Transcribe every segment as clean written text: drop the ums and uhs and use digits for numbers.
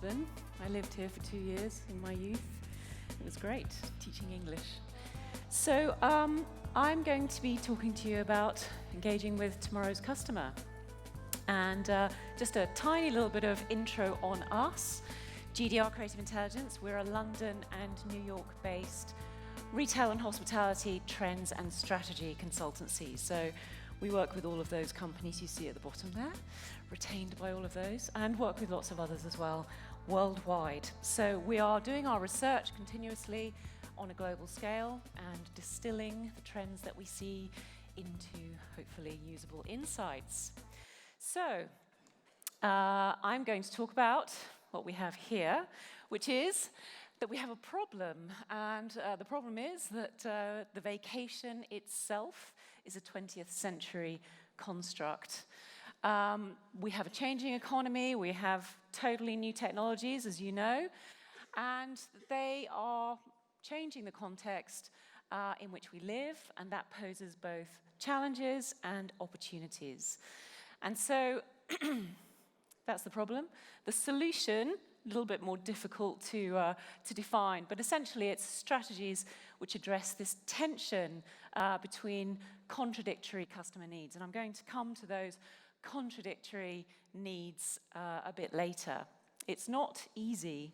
Lisbon. I lived here for 2 years in my youth. It was great teaching English. So I'm going to be talking to you about engaging with tomorrow's customer. And just a tiny little bit of intro on us. GDR Creative Intelligence, we're a London and New York-based retail and hospitality trends and strategy consultancy. So we work with all of those companies you see at the bottom there, retained by all of those, and work with lots of others as well, worldwide. So we are doing our research continuously on a global scale and distilling the trends that we see into hopefully usable insights. So I'm going to talk about what we have here, which is that we have a problem, and the problem is that the vacation itself is a 20th century construct. We have a changing economy, we have totally new technologies, as you know, and they are changing the context in which we live, and that poses both challenges and opportunities. And so that's the problem. The solution, a little bit more difficult to define, but essentially it's strategies which address this tension between contradictory customer needs. And I'm going to come to those contradictory needs a bit later. It's not easy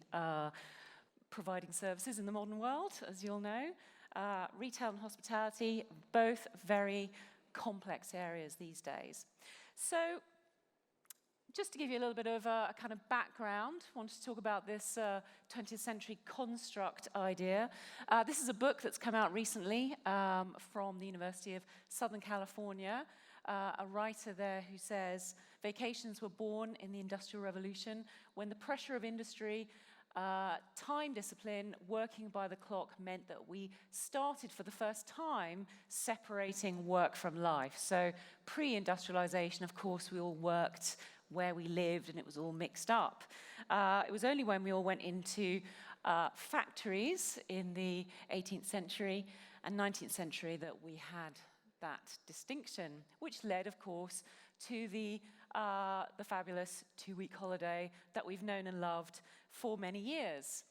providing services in the modern world, as you'll know. Retail and hospitality, both very complex areas these days. So just to give you a little bit of a kind of background, I want to talk about this 20th century construct idea. This is a book that's come out recently from the University of Southern California. A writer there who says, vacations were born in the Industrial Revolution when the pressure of industry, time discipline, working by the clock meant that we started for the first time separating work from life. So pre-industrialization, of course, we all worked where we lived and it was all mixed up. It was only when we all went into factories in the 18th century and 19th century that we had that distinction, which led, of course, to the fabulous two-week holiday that we've known and loved for many years.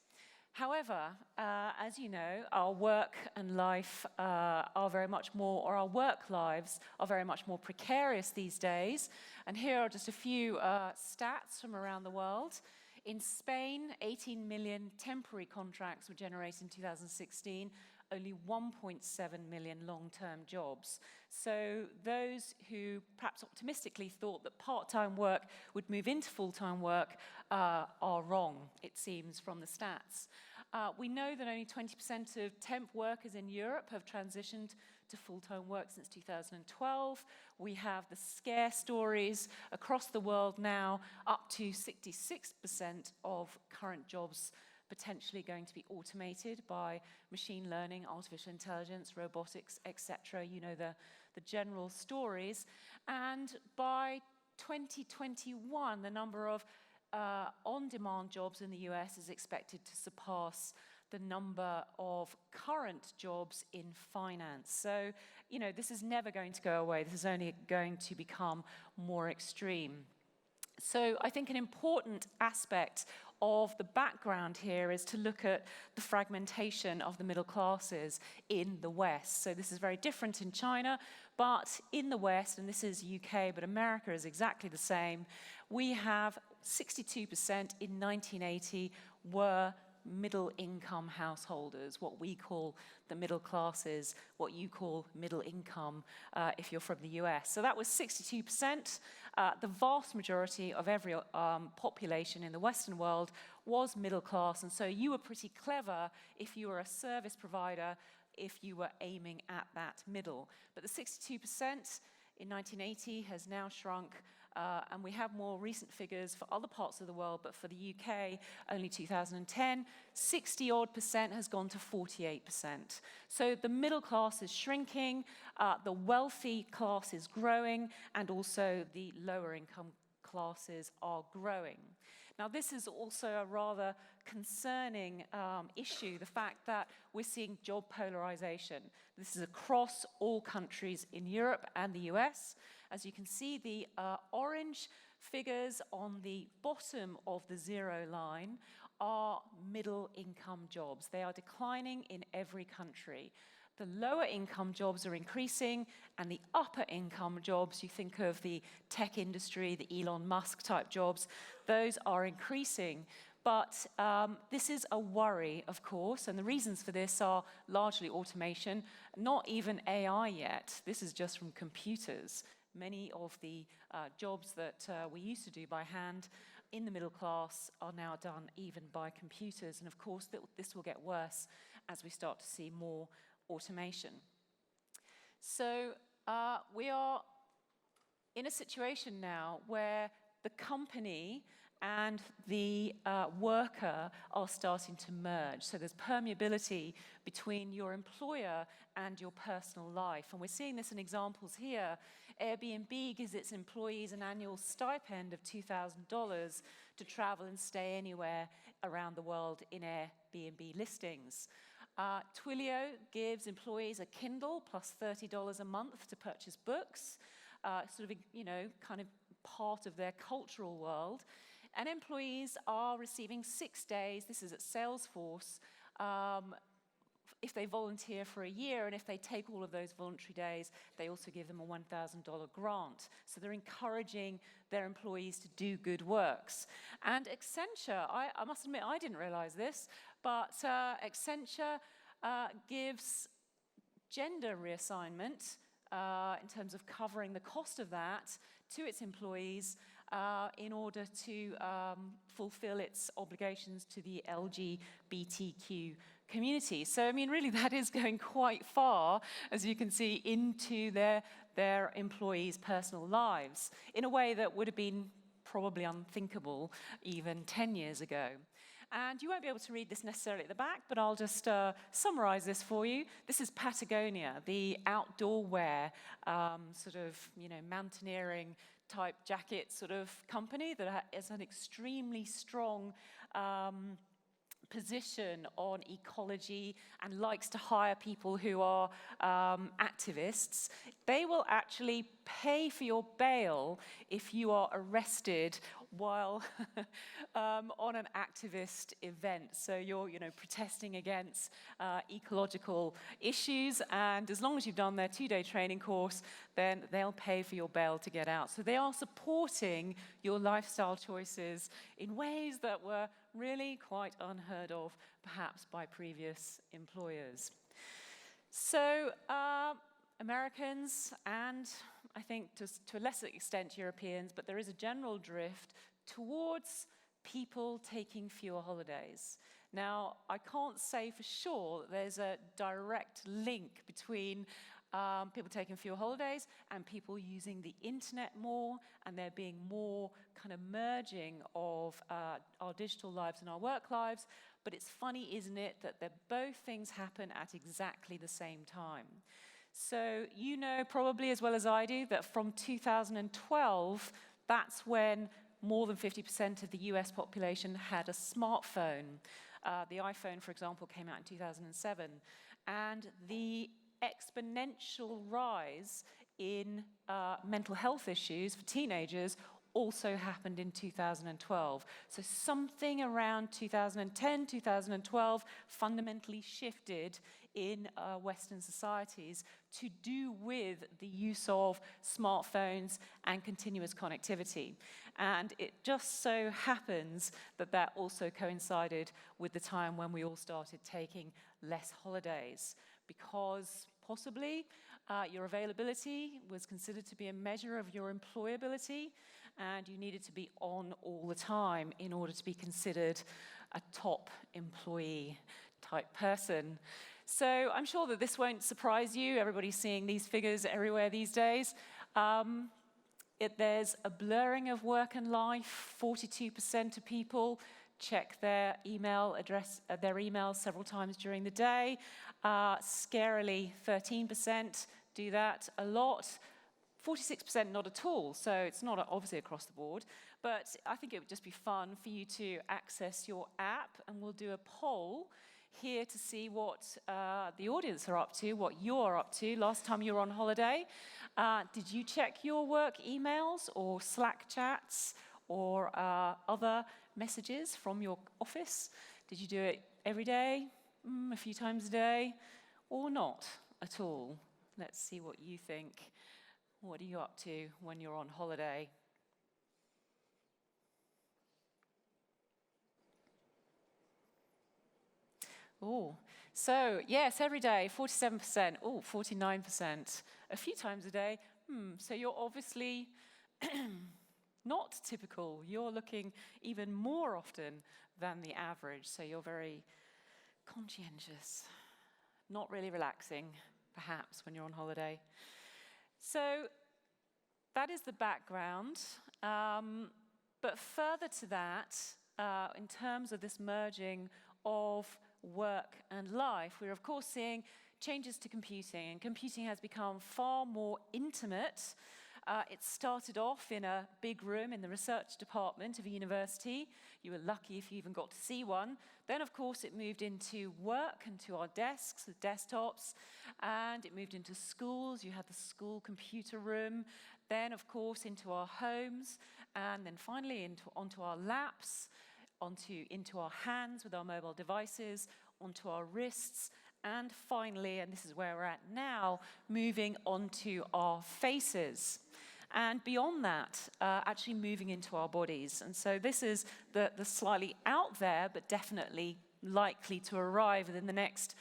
However, as you know, our work and life are very much more, or our work lives are very much more precarious these days. And here are just a few stats from around the world. In Spain, 18 million temporary contracts were generated in 2016, only 1.7 million long-term jobs. So those who perhaps optimistically thought that part-time work would move into full-time work are wrong, it seems, from the stats. We know that only 20% of temp workers in Europe have transitioned to full-time work since 2012. We have the scare stories across the world now, up to 66% of current jobs potentially going to be automated by machine learning, artificial intelligence, robotics, etc. You know the general stories. And by 2021, the number of on-demand jobs in the US is expected to surpass the number of current jobs in finance. So, you know, this is never going to go away. This is only going to become more extreme. So I think an important aspect of the background here is to look at the fragmentation of the middle classes in the West. So this is very different in China, but in the West, and this is UK, but America is exactly the same, we have 62% in 1980 were middle-income householders, what we call the middle classes, what you call middle income if you're from the US. So that was 62%. The vast majority of every population in the Western world was middle class, and so you were pretty clever if you were a service provider, if you were aiming at that middle. But the 62% in 1980 has now shrunk, and we have more recent figures for other parts of the world, but for the UK, only 2010, 60-odd% has gone to 48%. So the middle class is shrinking, the wealthy class is growing, and also the lower income classes are growing. Now, this is also a rather concerning issue, the fact that we're seeing job polarization. This is across all countries in Europe and the US. As you can see, the orange figures on the bottom of the zero line are middle income jobs. They are declining in every country. The lower income jobs are increasing, and the upper income jobs, you think of the tech industry, the Elon Musk type jobs, those are increasing. But this is a worry, of course, and the reasons for this are largely automation, not even AI yet. This is just from computers. Many of the jobs that we used to do by hand in the middle class are now done even by computers. And of course, this will get worse as we start to see more automation. So we are in a situation now where the company and the worker are starting to merge. So there's permeability between your employer and your personal life. And we're seeing this in examples here. Airbnb gives its employees an annual stipend of $2,000 to travel and stay anywhere around the world in Airbnb listings. Twilio gives employees a Kindle plus $30 a month to purchase books, sort of, kind of part of their cultural world. And employees are receiving 6 days, this is at Salesforce, if they volunteer for a year, and if they take all of those voluntary days, they also give them a $1,000 grant. So they're encouraging their employees to do good works. And Accenture, I must admit, I didn't realize this, but Accenture gives gender reassignment in terms of covering the cost of that to its employees in order to fulfill its obligations to the LGBTQ community. So, I mean, really, that is going quite far, as you can see, into their employees' personal lives in a way that would have been probably unthinkable even 10 years ago. And you won't be able to read this necessarily at the back, but I'll just summarize this for you. This is Patagonia, the outdoor wear, sort of, mountaineering type jacket sort of company that has an extremely strong position on ecology and likes to hire people who are activists. They will actually pay for your bail if you are arrested while on an activist event. So you're, protesting against ecological issues, and as long as you've done their 2-day training course, then they'll pay for your bail to get out. So they are supporting your lifestyle choices in ways that were really quite unheard of, perhaps by previous employers. So Americans, and I think to a lesser extent Europeans, but there is a general drift towards people taking fewer holidays. Now, I can't say for sure that there's a direct link between people taking fewer holidays and people using the internet more, and there being more kind of merging of our digital lives and our work lives. But it's funny, isn't it, that both things happen at exactly the same time. So you know probably as well as I do that from 2012, that's when more than 50% of the US population had a smartphone. The iPhone, for example, came out in 2007. And the exponential rise in mental health issues for teenagers also happened in 2012. So something around 2010, 2012 fundamentally shifted in Western societies to do with the use of smartphones and continuous connectivity. And it just so happens that that also coincided with the time when we all started taking less holidays, because possibly your availability was considered to be a measure of your employability, and you needed to be on all the time in order to be considered a top employee type person. So I'm sure that this won't surprise you. Everybody's seeing these figures everywhere these days. There's a blurring of work and life. 42% of people check their email address, their emails several times during the day. Scarily, 13% do that a lot. 46% not at all, so it's not obviously across the board. But I think it would just be fun for you to access your app, and we'll do a poll here to see what the audience are up to, what you're up to. Last time you were on holiday, did you check your work emails or Slack chats or other messages from your office? Did you do it every day, a few times a day, or not at all? Let's see what you think. What are you up to when you're on holiday? Oh, so yes, every day, 47%. Oh, 49%. A few times a day. So you're obviously not typical. You're looking even more often than the average. So you're very conscientious. Not really relaxing, perhaps, when you're on holiday. So that is the background. But further to that, in terms of this merging of work and life, we're of course seeing changes to computing, and computing has become far more intimate. It started off in a big room in the research department of a university. You were lucky if you even got to see one. Then, of course, it moved into work and to our desks, the desktops, and it moved into schools. You had the school computer room. Then, of course, into our homes, and then finally onto our laps, into our hands with our mobile devices, onto our wrists, and finally, and this is where we're at now, moving onto our faces. And beyond that, actually moving into our bodies. And so this is the slightly out there, but definitely likely to arrive within the next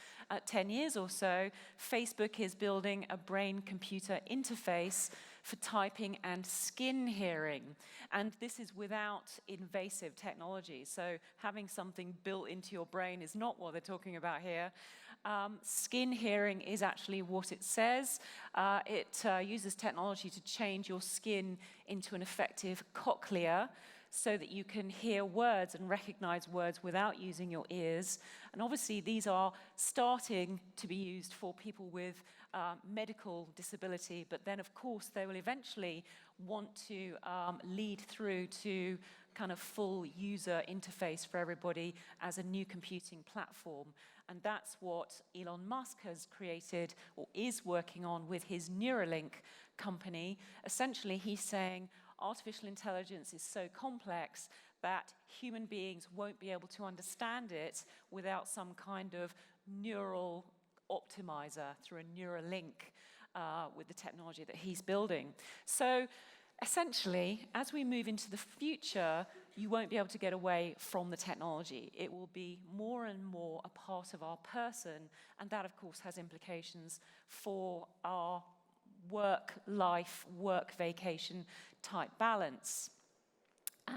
10 years or so. Facebook is building a brain-computer interface for typing and skin hearing. And this is without invasive technology. So having something built into your brain is not what they're talking about here. Skin hearing is actually what it says. It uses technology to change your skin into an effective cochlea, so that you can hear words and recognize words without using your ears. And obviously, these are starting to be used for people with medical disability, but then, of course, they will eventually want to lead through to kind of full user interface for everybody as a new computing platform. And that's what Elon Musk has created or is working on with his Neuralink company. Essentially, he's saying, artificial intelligence is so complex that human beings won't be able to understand it without some kind of neural optimizer through a Neuralink with the technology that he's building. So essentially, as we move into the future, you won't be able to get away from the technology. It will be more and more a part of our person, and that, of course, has implications for our work-life, work-vacation type balance.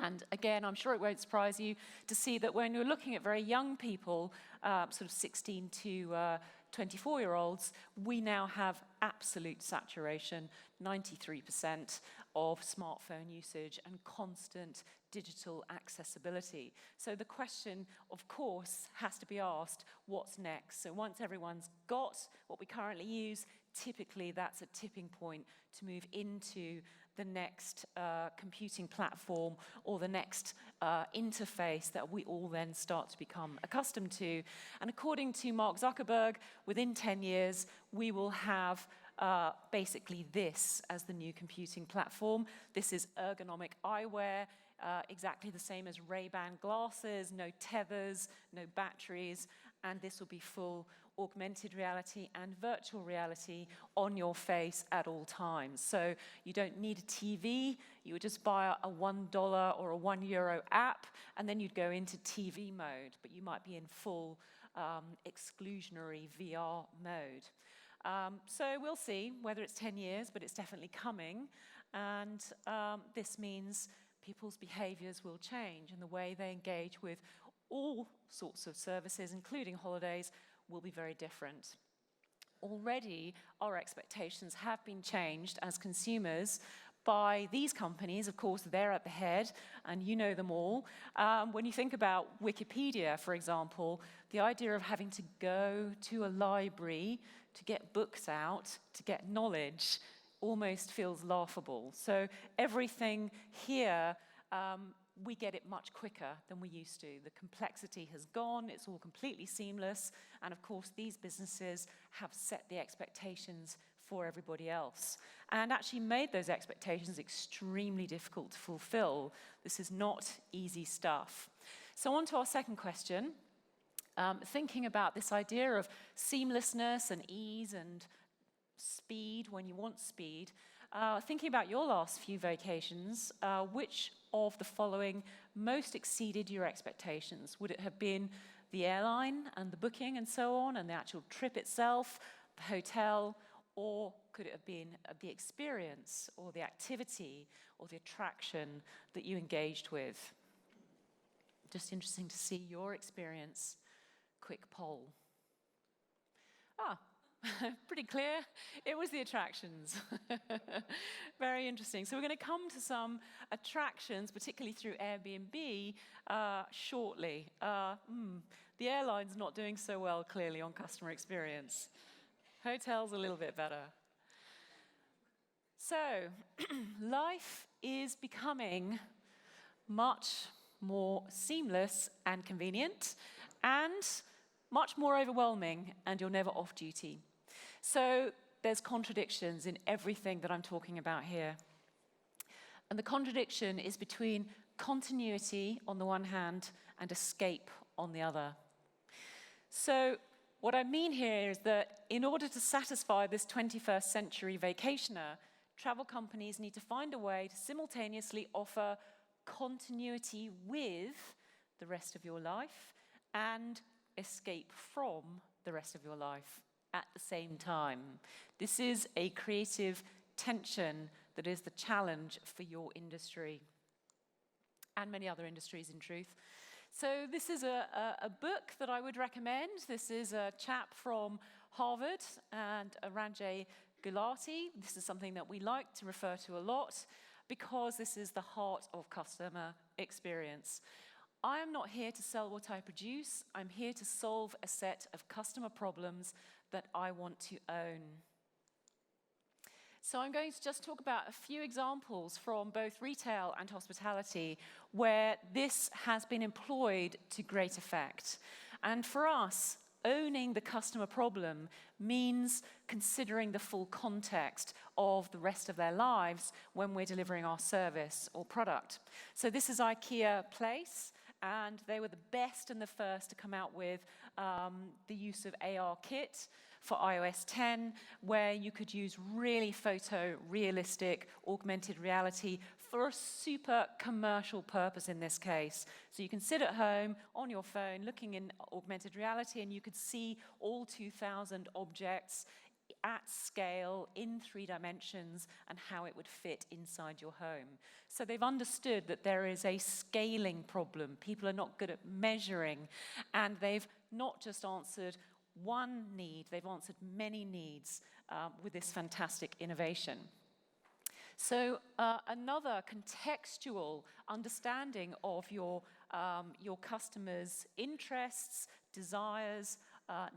And again, I'm sure it won't surprise you to see that when you're looking at very young people, sort of 16 to 24-year-olds, we now have absolute saturation, 93% of smartphone usage and constant digital accessibility. So the question, of course, has to be asked, what's next? So once everyone's got what we currently use, typically that's a tipping point to move into the next computing platform or the next interface that we all then start to become accustomed to. And according to Mark Zuckerberg, within 10 years, we will have basically this as the new computing platform. This is ergonomic eyewear, exactly the same as Ray-Ban glasses, no tethers, no batteries, and this will be full augmented reality and virtual reality on your face at all times. So you don't need a TV, you would just buy a $1 or a €1 app, and then you'd go into TV mode, but you might be in full exclusionary VR mode. So we'll see whether it's 10 years, but it's definitely coming, and this means people's behaviors will change, and the way they engage with all sorts of services, including holidays, will be very different. Already, our expectations have been changed as consumers by these companies. Of course, they're at the head, and you know them all. When you think about Wikipedia, for example, the idea of having to go to a library to get books out, to get knowledge, almost feels laughable. So everything here we get it much quicker than we used to. The complexity has gone, it's all completely seamless, and of course these businesses have set the expectations for everybody else and actually made those expectations extremely difficult to fulfill. This is not easy stuff. So on to our second question. Thinking about this idea of seamlessness and ease and speed when you want speed, thinking about your last few vacations, which of the following most exceeded your expectations? Would it have been the airline and the booking and so on, and the actual trip itself, the hotel, or could it have been the experience or the activity or the attraction that you engaged with? Just interesting to see your experience. Quick poll. Pretty clear. It was the attractions. Very interesting. So we're going to come to some attractions, particularly through Airbnb, shortly. The airline's not doing so well, clearly, on customer experience. Hotels a little bit better. So life is becoming much more seamless and convenient, and much more overwhelming, and you're never off duty. So there's contradictions in everything that I'm talking about here. And the contradiction is between continuity on the one hand and escape on the other. So what I mean here is that in order to satisfy this 21st century vacationer, travel companies need to find a way to simultaneously offer continuity with the rest of your life and escape from the rest of your life at the same time. This is a creative tension that is the challenge for your industry and many other industries, in truth. So this is a book that I would recommend. This is a chap from Harvard and Ranjay Gulati. This is something that we like to refer to a lot because this is the heart of customer experience. I am not here to sell what I produce. I'm here to solve a set of customer problems that I want to own. So I'm going to just talk about a few examples from both retail and hospitality where this has been employed to great effect. And for us, owning the customer problem means considering the full context of the rest of their lives when we're delivering our service or product. So this is IKEA Place, and they were the best and the first to come out with the use of AR Kit for iOS 10, where you could use really photorealistic augmented reality for a super commercial purpose in this case. So you can sit at home on your phone looking in augmented reality, and you could see all 2,000 objects at scale in 3 dimensions and how it would fit inside your home. So they've understood that there is a scaling problem. People are not good at measuring, and they've not just answered one need, they've answered many needs with this fantastic innovation. So another contextual understanding of your customers' interests, desires,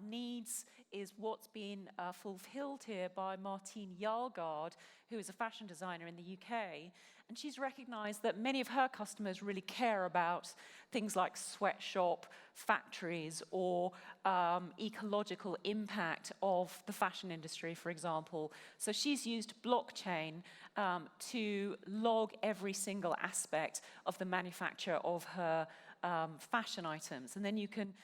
needs is what's been fulfilled here by Martine Jarlgaard, who is a fashion designer in the UK. And she's recognized that many of her customers really care about things like sweatshop factories or ecological impact of the fashion industry, for example. So she's used blockchain to log every single aspect of the manufacture of her fashion items. And then you can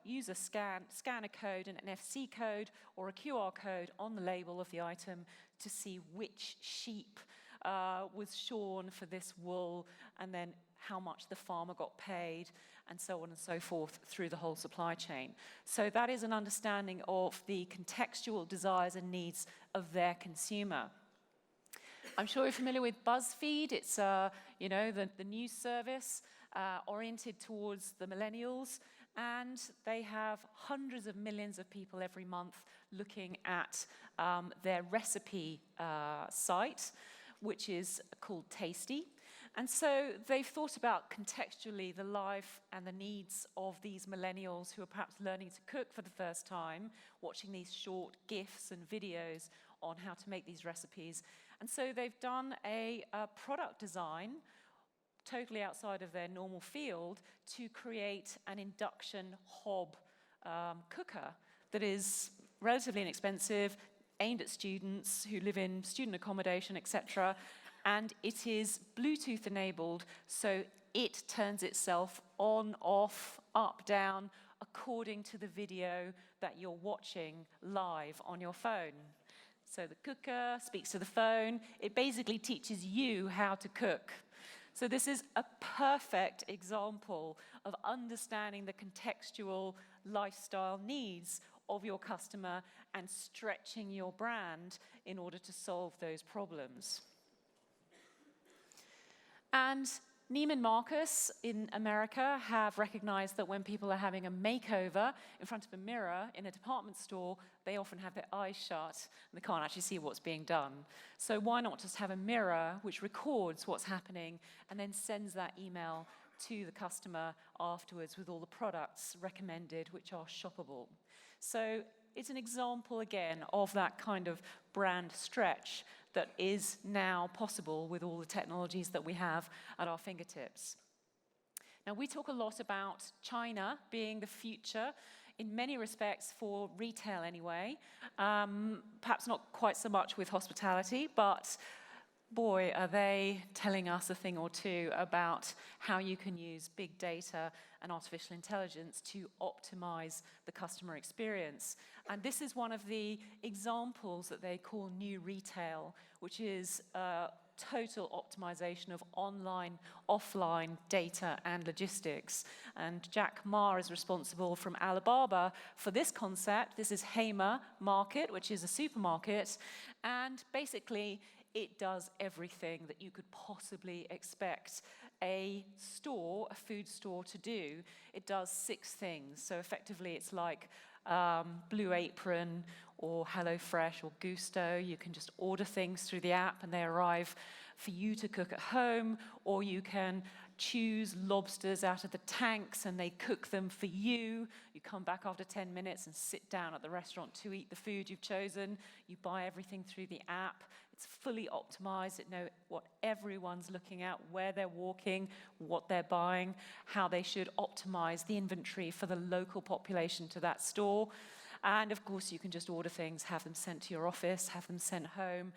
use a scan a code, an NFC code, or a QR code on the label of the item to see which sheep was shorn for this wool, and then how much the farmer got paid, and so on and so forth through the whole supply chain. So that is an understanding of the contextual desires and needs of their consumer. I'm sure you're familiar with BuzzFeed. It's the news service oriented towards the millennials, and they have hundreds of millions of people every month looking at their recipe site, which is called Tasty. And so they've thought about contextually the life and the needs of these millennials who are perhaps learning to cook for the first time, watching these short GIFs and videos on how to make these recipes. And so they've done a product design totally outside of their normal field to create an induction hob cooker that is relatively inexpensive, aimed at students who live in student accommodation, etc. And it is Bluetooth enabled, so it turns itself on, off, up, down, according to the video that you're watching live on your phone. So the cooker speaks to the phone. It basically teaches you how to cook. So this is a perfect example of understanding the contextual lifestyle needs of your customer and stretching your brand in order to solve those problems. And Neiman Marcus in America have recognized that when people are having a makeover in front of a mirror in a department store, they often have their eyes shut and they can't actually see what's being done. So why not just have a mirror which records what's happening and then sends that email to the customer afterwards with all the products recommended which are shoppable. So it's an example, again, of that kind of brand stretch that is now possible with all the technologies that we have at our fingertips. Now, we talk a lot about China being the future in many respects for retail anyway. Perhaps not quite so much with hospitality, but boy, are they telling us a thing or two about how you can use big data and artificial intelligence to optimize the customer experience. And this is one of the examples that they call new retail, which is total optimization of online, offline data and logistics. And Jack Ma is responsible from Alibaba for this concept. This is Hema Market, which is a supermarket. And basically, it does everything that you could possibly expect a store, a food store, to do. It does 6 things. So effectively, it's like Blue Apron or HelloFresh or Gusto. You can just order things through the app and they arrive for you to cook at home, or you can choose lobsters out of the tanks and they cook them for you. You come back after 10 minutes and sit down at the restaurant to eat the food you've chosen. You buy everything through the app. It's fully optimized. It knows what everyone's looking at, where they're walking, what they're buying, how they should optimize the inventory for the local population to that store. And of course, you can just order things, have them sent to your office, have them sent home.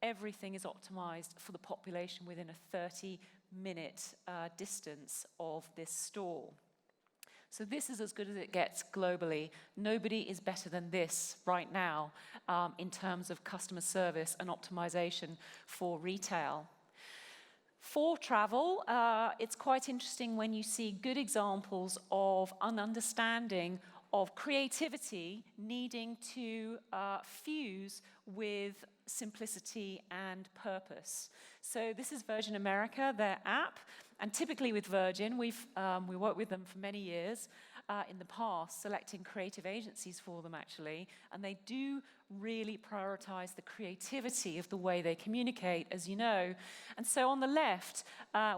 Everything is optimized for the population within a 30-minute distance of this store. So this is as good as it gets globally. Nobody is better than this right now in terms of customer service and optimization for retail. For travel, it's quite interesting when you see good examples of an understanding of creativity needing to fuse with simplicity and purpose. So this is Virgin America, their app, and typically with Virgin, we worked with them for many years in the past, selecting creative agencies for them actually, and they do really prioritize the creativity of the way they communicate, as you know. And so on the left,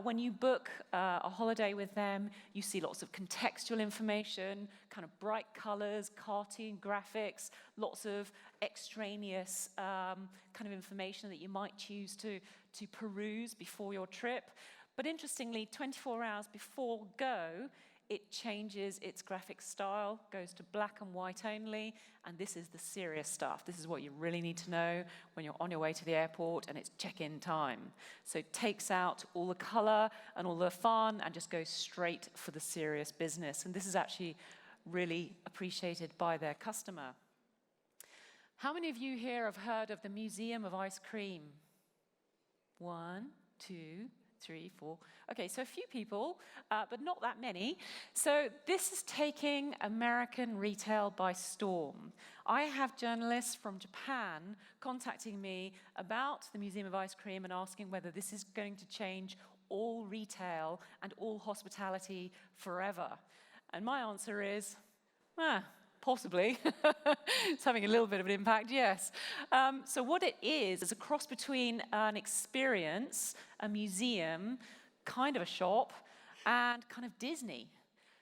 when you book a holiday with them, you see lots of contextual information, kind of bright colors, cartoon graphics, lots of extraneous kind of information that you might choose to peruse before your trip. But interestingly, 24 hours before go, it changes its graphic style, goes to black and white only, and this is the serious stuff. This is what you really need to know when you're on your way to the airport and it's check-in time. So it takes out all the color and all the fun and just goes straight for the serious business. And this is actually really appreciated by their customer. How many of you here have heard of the Museum of Ice Cream? 1, 2, 3, 4. Okay, so a few people, but not that many. So this is taking American retail by storm. I have journalists from Japan contacting me about the Museum of Ice Cream and asking whether this is going to change all retail and all hospitality forever. And my answer is, possibly. It's having a little bit of an impact, yes. So what it is a cross between an experience, a museum, kind of a shop, and kind of Disney.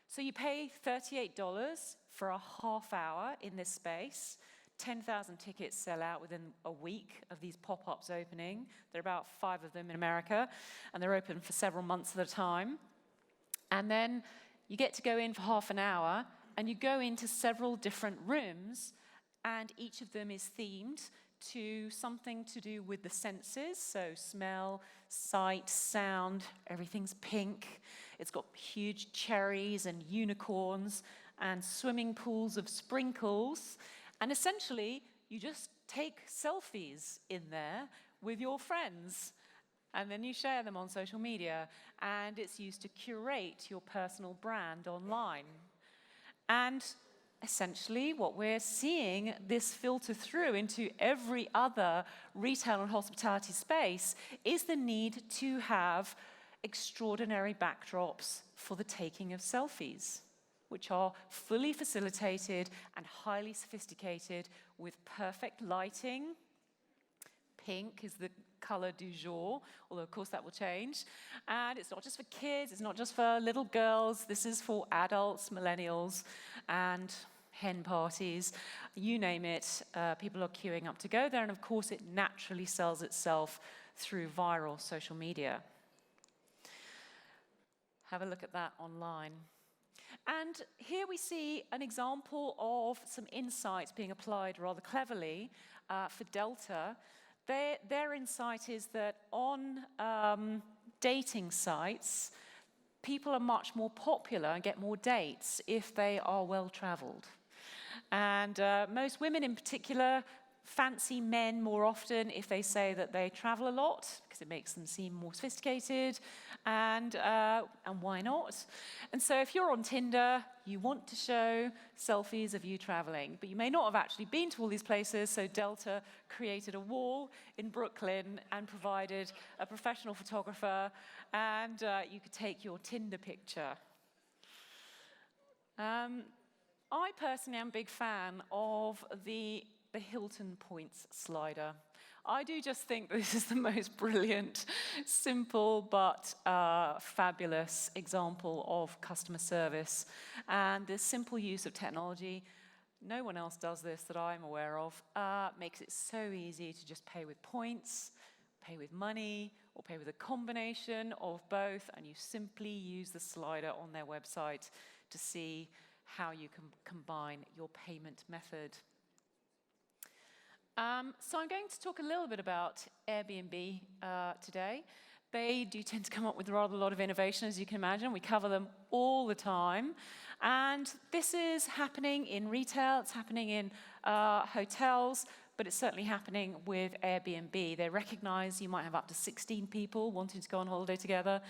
So you pay $38 for a half hour in this space. 10,000 tickets sell out within a week of these pop-ups opening. There are about 5 of them in America, and they're open for several months at a time. And then you get to go in for half an hour, and you go into several different rooms, and each of them is themed to something to do with the senses, so smell, sight, sound, everything's pink. It's got huge cherries and unicorns and swimming pools of sprinkles. And essentially, you just take selfies in there with your friends, and then you share them on social media, and it's used to curate your personal brand online. And essentially, what we're seeing this filter through into every other retail and hospitality space is the need to have extraordinary backdrops for the taking of selfies, which are fully facilitated and highly sophisticated with perfect lighting. Pink is the color du jour, although of course that will change. And it's not just for kids, it's not just for little girls, this is for adults, millennials, and hen parties, you name it, people are queuing up to go there, and of course it naturally sells itself through viral social media. Have a look at that online. And here we see an example of some insights being applied rather cleverly for Delta. Their insight is that on dating sites, people are much more popular and get more dates if they are well-traveled. And most women in particular fancy men more often if they say that they travel a lot, because it makes them seem more sophisticated, and why not? And so if you're on Tinder, you want to show selfies of you traveling, but you may not have actually been to all these places, so Delta created a wall in Brooklyn and provided a professional photographer, and you could take your Tinder picture. I personally am a big fan of the Hilton points slider. I do just think this is the most brilliant, simple, but fabulous example of customer service. And the simple use of technology, no one else does this that I'm aware of, makes it so easy to just pay with points, pay with money, or pay with a combination of both, and you simply use the slider on their website to see how you can combine your payment method. So I'm going to talk a little bit about Airbnb today. They do tend to come up with rather a lot of innovation, as you can imagine. We cover them all the time. And this is happening in retail, it's happening in hotels, but it's certainly happening with Airbnb. They recognize you might have up to 16 people wanting to go on holiday together.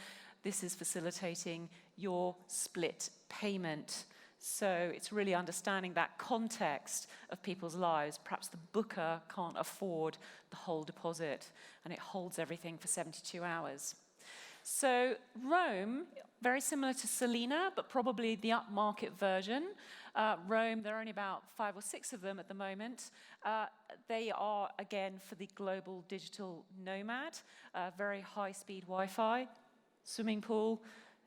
This is facilitating your split payment. So it's really understanding that context of people's lives. Perhaps the booker can't afford the whole deposit, and it holds everything for 72 hours. So Rome, very similar to Selena, but probably the upmarket version. Rome, there are only about 5 or 6 of them at the moment. They are, again, for the global digital nomad, very high-speed Wi-Fi, swimming pool,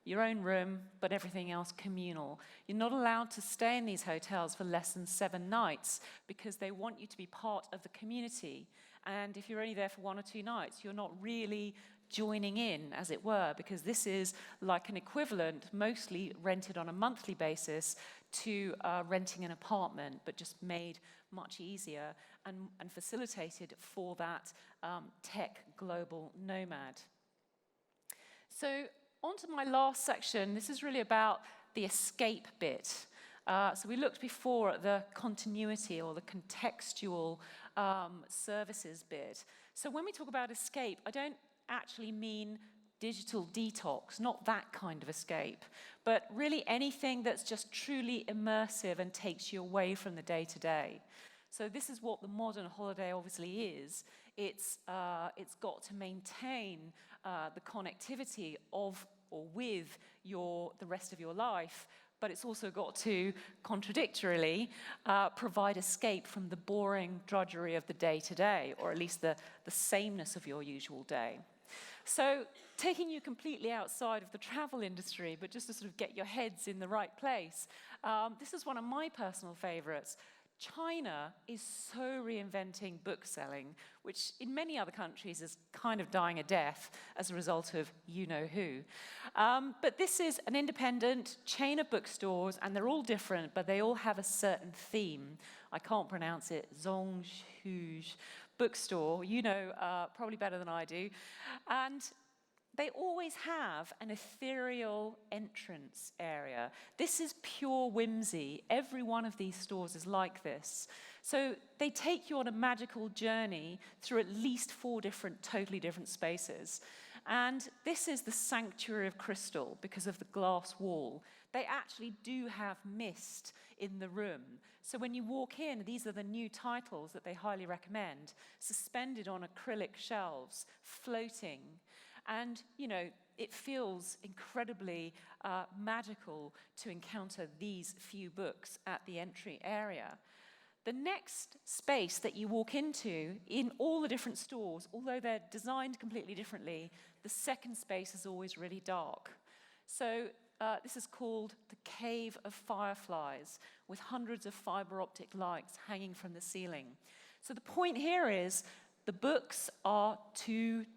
your own room, but everything else communal. You're not allowed to stay in these hotels for less than 7 nights because they want you to be part of the community. And if you're only there for 1 or 2 nights, you're not really joining in, as it were, because this is like an equivalent, mostly rented on a monthly basis, to renting an apartment, but just made much easier and facilitated for that tech global nomad. So, on to my last section. This is really about the escape bit. So we looked before at the continuity or the contextual services bit. So when we talk about escape, I don't actually mean digital detox, not that kind of escape, but really anything that's just truly immersive and takes you away from the day-to-day. So this is what the modern holiday obviously is. It's got to maintain the connectivity of or with the rest of your life, but it's also got to, contradictorily, provide escape from the boring drudgery of the day-to-day, or at least the sameness of your usual day. So taking you completely outside of the travel industry, but just to sort of get your heads in the right place, this is one of my personal favorites. China is so reinventing book selling, which in many other countries is kind of dying a death as a result of you-know-who. But this is an independent chain of bookstores, and they're all different, but they all have a certain theme. I can't pronounce it, Zhonghuge bookstore, you know probably better than I do. And they always have an ethereal entrance area. This is pure whimsy. Every one of these stores is like this. So they take you on a magical journey through at least 4 totally different spaces. And this is the sanctuary of crystal because of the glass wall. They actually do have mist in the room. So when you walk in, these are the new titles that they highly recommend, suspended on acrylic shelves, floating. And, you know, it feels incredibly magical to encounter these few books at the entry area. The next space that you walk into, in all the different stores, although they're designed completely differently, the second space is always really dark. So this is called the Cave of Fireflies, with hundreds of fiber optic lights hanging from the ceiling. So the point here is, the books are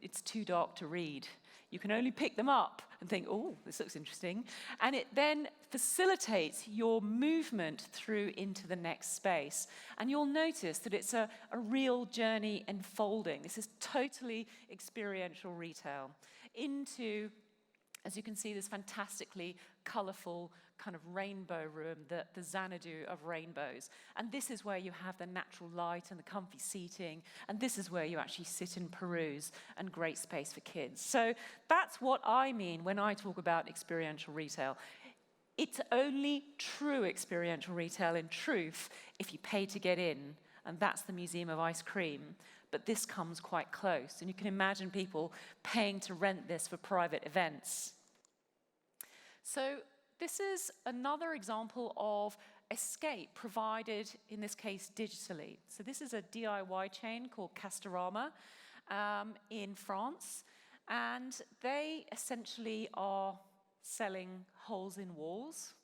it's too dark to read. You can only pick them up and think, oh, this looks interesting. And it then facilitates your movement through into the next space. And you'll notice that it's a real journey unfolding. This is totally experiential retail into, as you can see, this fantastically colorful kind of rainbow room, the Xanadu of rainbows. And this is where you have the natural light and the comfy seating, and this is where you actually sit and peruse, and great space for kids. So that's what I mean when I talk about experiential retail. It's only true experiential retail in truth if you pay to get in, and that's the Museum of Ice Cream. But this comes quite close, and you can imagine people paying to rent this for private events. So this is another example of escape provided, in this case, digitally. So this is a DIY chain called Castorama in France, and they essentially are selling holes in walls.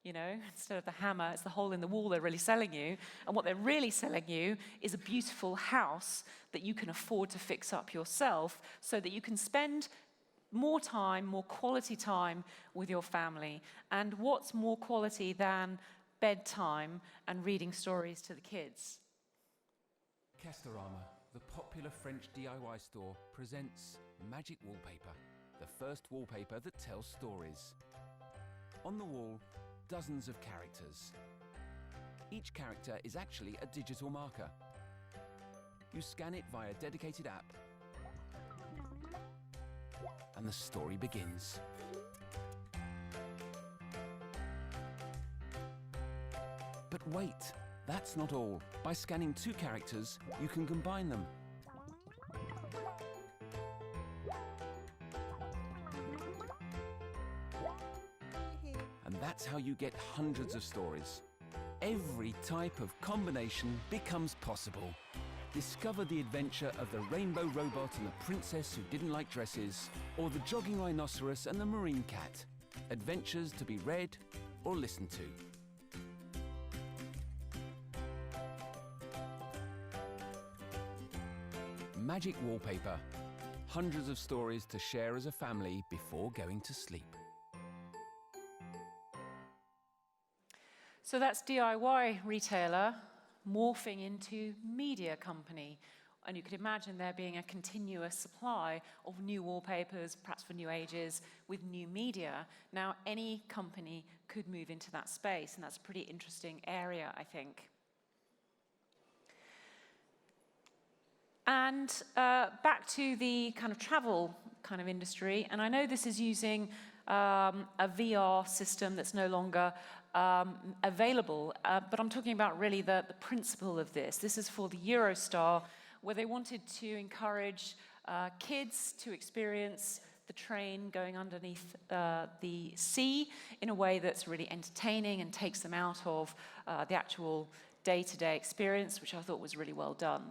You know, instead of the hammer, it's the hole in the wall they're really selling you. And what they're really selling you is a beautiful house that you can afford to fix up yourself so that you can spend more time, more quality time with your family. And what's more quality than bedtime and reading stories to the kids? Castorama, the popular French DIY store, presents Magic Wallpaper, the first wallpaper that tells stories. On the wall, dozens of characters. Each character is actually a digital marker. You scan it via a dedicated app, and the story begins. But wait, that's not all. By scanning 2 characters, you can combine them. And that's how you get hundreds of stories. Every type of combination becomes possible. Discover the adventure of the rainbow robot and the princess who didn't like dresses, or the jogging rhinoceros and the marine cat. Adventures to be read or listened to. Magic Wallpaper. Hundreds of stories to share as a family before going to sleep. So that's DIY retailer morphing into media company. And you could imagine there being a continuous supply of new wallpapers, perhaps for new ages, with new media. Now, any company could move into that space, and that's a pretty interesting area, I think. And back to the kind of travel kind of industry, and I know this is using a VR system that's no longer available, but I'm talking about really the principle of this. This is for the Eurostar, where they wanted to encourage kids to experience the train going underneath the sea in a way that's really entertaining and takes them out of the actual day-to-day experience, which I thought was really well done.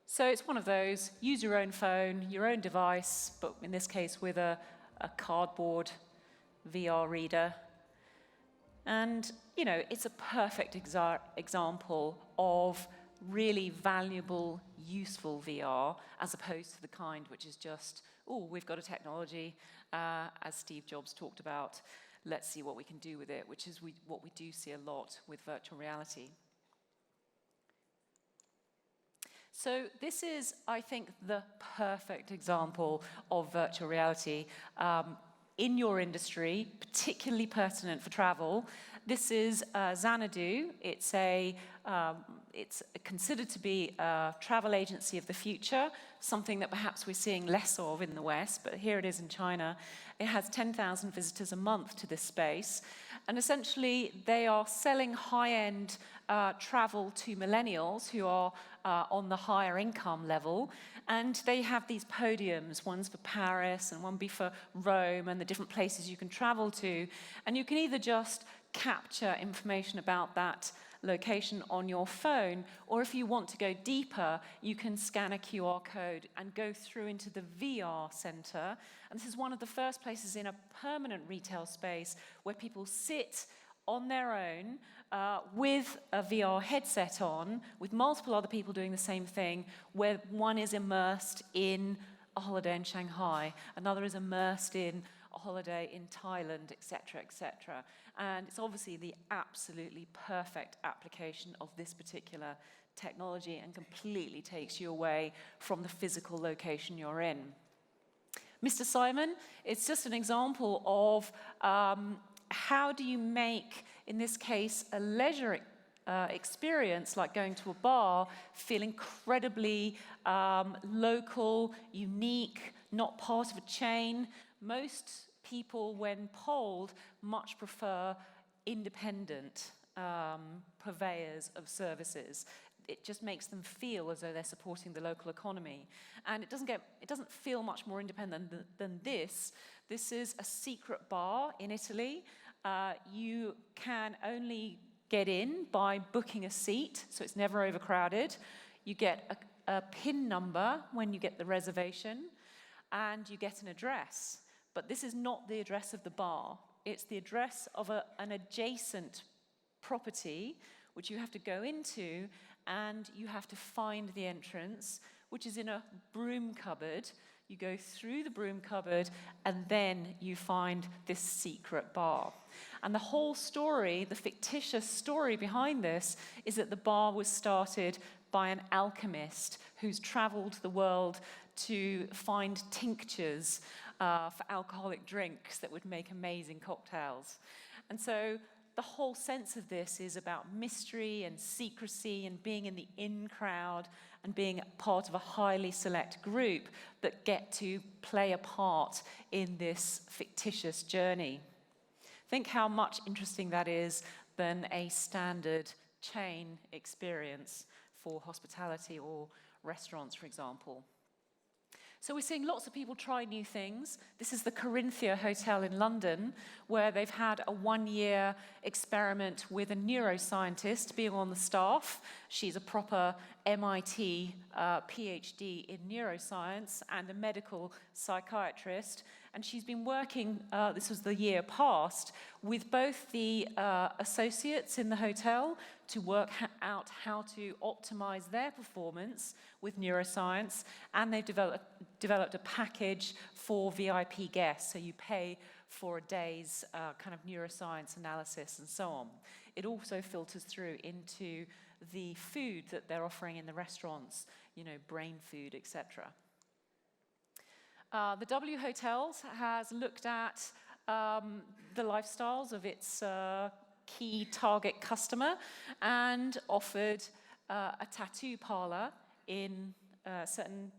So it's one of those, use your own phone, your own device, but in this case with a cardboard VR reader. And, you know, it's a perfect example of really valuable, useful VR, as opposed to the kind which is just, oh, we've got a technology, as Steve Jobs talked about, let's see what we can do with it, which is what we do see a lot with virtual reality. So this is, I think, the perfect example of virtual reality in your industry, particularly pertinent for travel. This is Xanadu. It's considered to be a travel agency of the future, something that perhaps we're seeing less of in the West, but here it is in China. It has 10,000 visitors a month to this space, and essentially they are selling high-end travel to millennials who are on the higher income level, and they have these podiums, one's for Paris and one be for Rome and the different places you can travel to, and you can either just capture information about that location on your phone, or if you want to go deeper, you can scan a QR code and go through into the VR center. And this is one of the first places in a permanent retail space where people sit on their own with a VR headset on, with multiple other people doing the same thing, where one is immersed in a holiday in Shanghai, another is immersed in a holiday in Thailand, etc., etc. And it's obviously the absolutely perfect application of this particular technology and completely takes you away from the physical location you're in. Mr. Simon, it's just an example of how do you make, in this case, a leisure experience like going to a bar feel incredibly local, unique, not part of a chain. Most people, when polled, much prefer independent purveyors of services. It just makes them feel as though they're supporting the local economy. And it doesn't feel much more independent than this. This is a secret bar in Italy. You can only get in by booking a seat, so it's never overcrowded. You get a PIN number when you get the reservation, and you get an address. But this is not the address of the bar. It's the address of an adjacent property, which you have to go into, and you have to find the entrance, which is in a broom cupboard. You go through the broom cupboard, and then you find this secret bar. And the whole story, the fictitious story behind this, is that the bar was started by an alchemist who's traveled the world to find tinctures for alcoholic drinks that would make amazing cocktails. And so the whole sense of this is about mystery and secrecy and being in the in crowd and being part of a highly select group that get to play a part in this fictitious journey. Think how much interesting that is than a standard chain experience for hospitality or restaurants, for example. So we're seeing lots of people try new things. This is the Corinthia Hotel in London, where they've had a one-year experiment with a neuroscientist being on the staff. She's a proper MIT PhD in neuroscience and a medical psychiatrist. And she's been working, this was the year past, with both the associates in the hotel to work out how to optimize their performance with neuroscience, and they've developed a package for VIP guests, so you pay for a day's kind of neuroscience analysis and so on. It also filters through into the food that they're offering in the restaurants, you know, brain food, etc. The W Hotels has looked at the lifestyles of its key target customer and offered a tattoo parlor in certain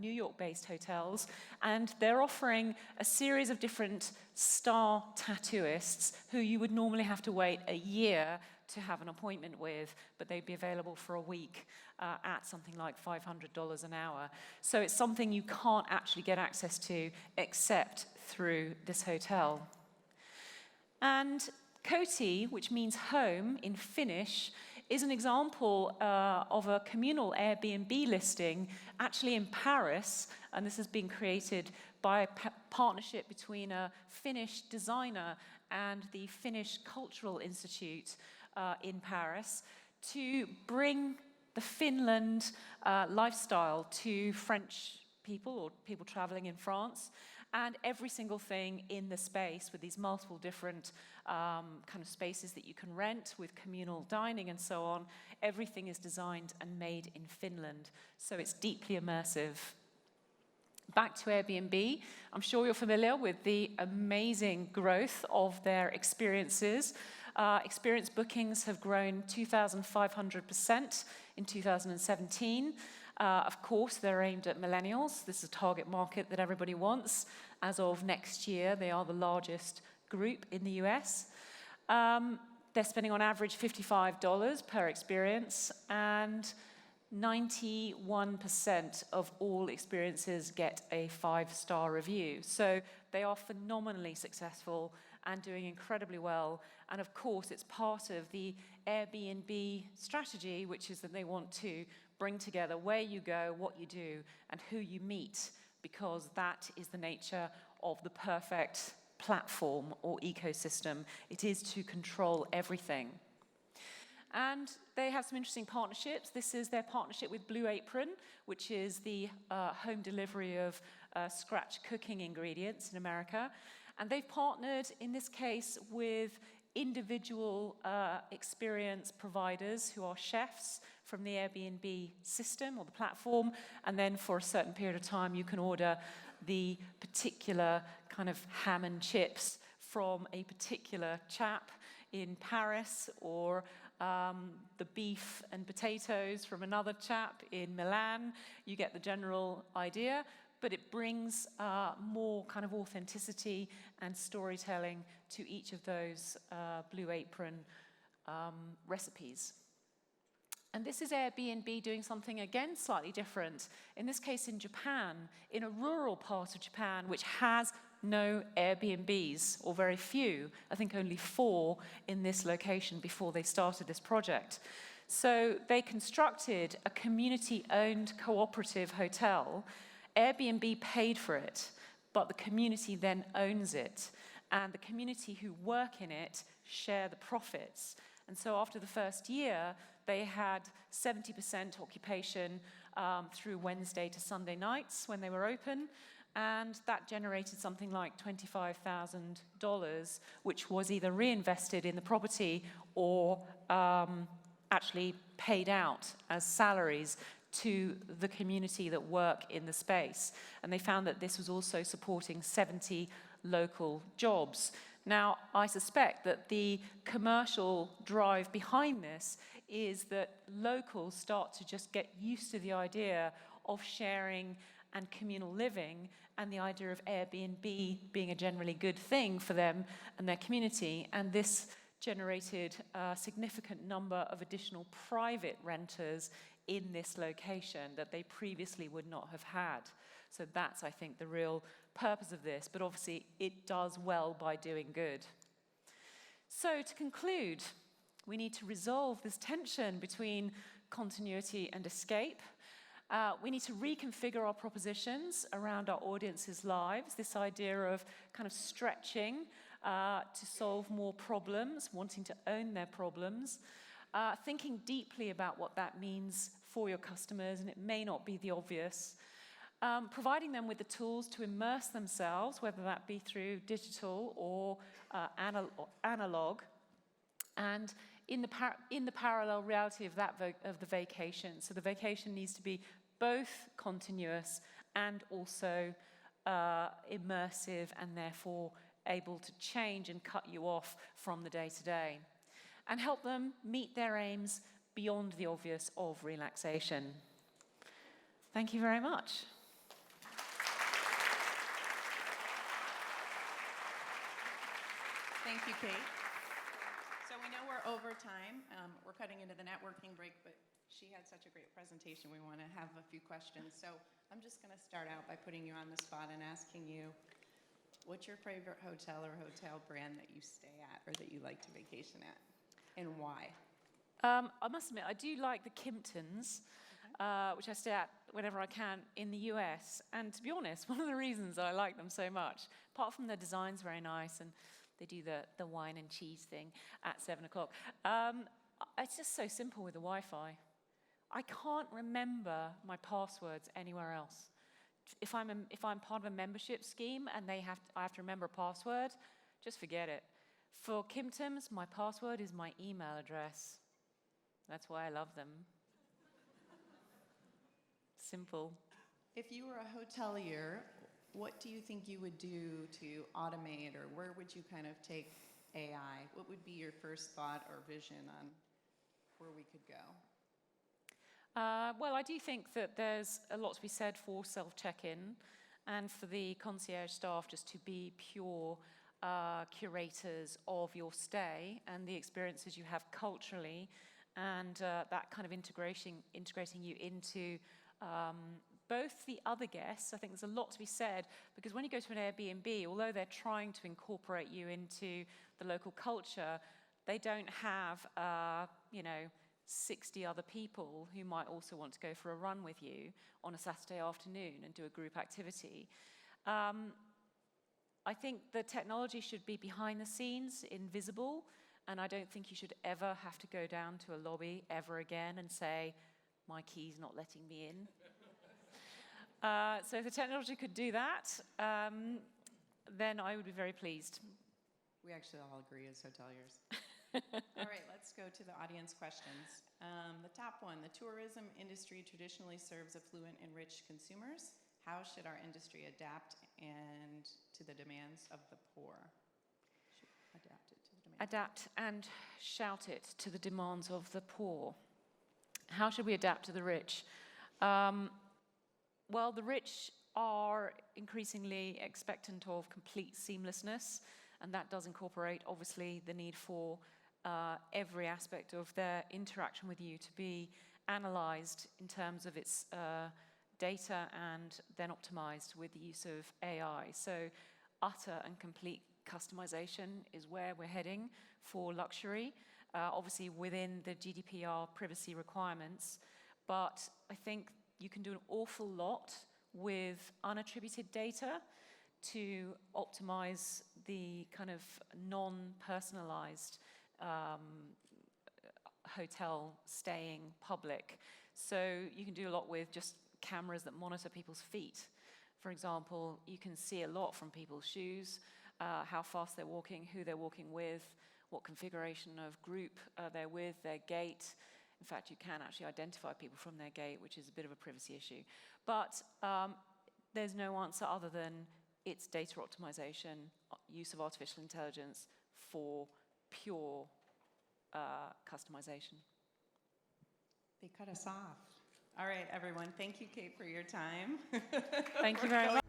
New York-based hotels, and they're offering a series of different star tattooists who you would normally have to wait a year to have an appointment with, but they'd be available for a week at something like $500 an hour. So it's something you can't actually get access to except through this hotel. And Koti, which means home in Finnish, is an example of a communal Airbnb listing actually in Paris, and this has been created by a partnership between a Finnish designer and the Finnish Cultural Institute in Paris to bring the Finland lifestyle to French people or people traveling in France, and every single thing in the space with these multiple different kind of spaces that you can rent with communal dining and so on, everything is designed and made in Finland, so it's deeply immersive. Back to Airbnb, I'm sure you're familiar with the amazing growth of their experiences. Experience bookings have grown 2,500% in 2017. Of course, they're aimed at millennials. This is a target market that everybody wants. As of next year, they are the largest group in the US. They're spending on average $55 per experience, and 91% of all experiences get a 5-star review. So they are phenomenally successful and doing incredibly well. And of course, it's part of the Airbnb strategy, which is that they want to bring together where you go, what you do, and who you meet, because that is the nature of the perfect platform or ecosystem. It is to control everything. And they have some interesting partnerships. This is their partnership with Blue Apron, which is the home delivery of scratch cooking ingredients in America. And they've partnered, in this case, with individual experience providers who are chefs from the Airbnb system or the platform, and then for a certain period of time you can order the particular kind of ham and chips from a particular chap in Paris, or the beef and potatoes from another chap in Milan. You get the general idea, but it brings more kind of authenticity and storytelling to each of those Blue Apron recipes. And this is Airbnb doing something, again, slightly different. In this case, in Japan, in a rural part of Japan, which has no Airbnbs, or very few, I think only 4 in this location before they started this project. So they constructed a community-owned cooperative hotel. Airbnb paid for it, but the community then owns it. And the community who work in it share the profits. And so after the first year, they had 70% occupation through Wednesday to Sunday nights when they were open, and that generated something like $25,000, which was either reinvested in the property or actually paid out as salaries to the community that work in the space. And they found that this was also supporting 70 local jobs. Now, I suspect that the commercial drive behind this is that locals start to just get used to the idea of sharing and communal living, and the idea of Airbnb being a generally good thing for them and their community. And this generated a significant number of additional private renters in this location that they previously would not have had. So that's, I think, the real purpose of this, but obviously it does well by doing good. So to conclude, we need to resolve this tension between continuity and escape. We need to reconfigure our propositions around our audience's lives, this idea of kind of stretching to solve more problems, wanting to own their problems, thinking deeply about what that means for your customers, and it may not be the obvious. Providing them with the tools to immerse themselves, whether that be through digital or analog, and in the parallel reality of the vacation. So the vacation needs to be both continuous and also immersive, and therefore able to change and cut you off from the day-to-day. And help them meet their aims beyond the obvious of relaxation. Thank you very much. Thank you, Kate. So we know we're over time. We're cutting into the networking break, but she had such a great presentation. We want to have a few questions. So I'm just going to start out by putting you on the spot and asking you, what's your favorite hotel or hotel brand that you stay at or that you like to vacation at, and why? I must admit, I do like the Kimptons, which I stay at whenever I can in the US. And to be honest, one of the reasons that I like them so much, apart from their design's very nice and they do the wine and cheese thing at 7 o'clock. It's just so simple with the Wi-Fi. I can't remember my passwords anywhere else. If I'm part of a membership scheme and I have to remember a password, just forget it. For Kimptons, my password is my email address. That's why I love them. Simple. If you were a hotelier, what do you think you would do to automate, or where would you kind of take AI? What would be your first thought or vision on where we could go? Well, I do think that there's a lot to be said for self-check-in and for the concierge staff just to be pure curators of your stay and the experiences you have culturally, and that kind of integrating you into both the other guests. I think there's a lot to be said, because when you go to an Airbnb, although they're trying to incorporate you into the local culture, they don't have, 60 other people who might also want to go for a run with you on a Saturday afternoon and do a group activity. I think the technology should be behind the scenes, invisible, and I don't think you should ever have to go down to a lobby ever again and say, my key's not letting me in. So if the technology could do that, then I would be very pleased. We actually all agree as hoteliers. All right, let's go to the audience questions. The top one, the tourism industry traditionally serves affluent and rich consumers. How should our industry adapt to the demands of the poor? Adapt it to the demands. Adapt and shout it to the demands of the poor. How should we adapt to the rich? Well, the rich are increasingly expectant of complete seamlessness, and that does incorporate, obviously, the need for every aspect of their interaction with you to be analyzed in terms of its data and then optimized with the use of AI. So utter and complete customization is where we're heading for luxury, obviously within the GDPR privacy requirements. But I think you can do an awful lot with unattributed data to optimize the kind of non-personalized hotel staying public. So you can do a lot with just cameras that monitor people's feet. For example, you can see a lot from people's shoes, how fast they're walking, who they're walking with, what configuration of group they're with, their gait. In fact, you can actually identify people from their gait, which is a bit of a privacy issue. But there's no answer other than it's data optimization, use of artificial intelligence for pure customization. They cut us off. All right, everyone. Thank you, Kate, for your time. Thank you very much.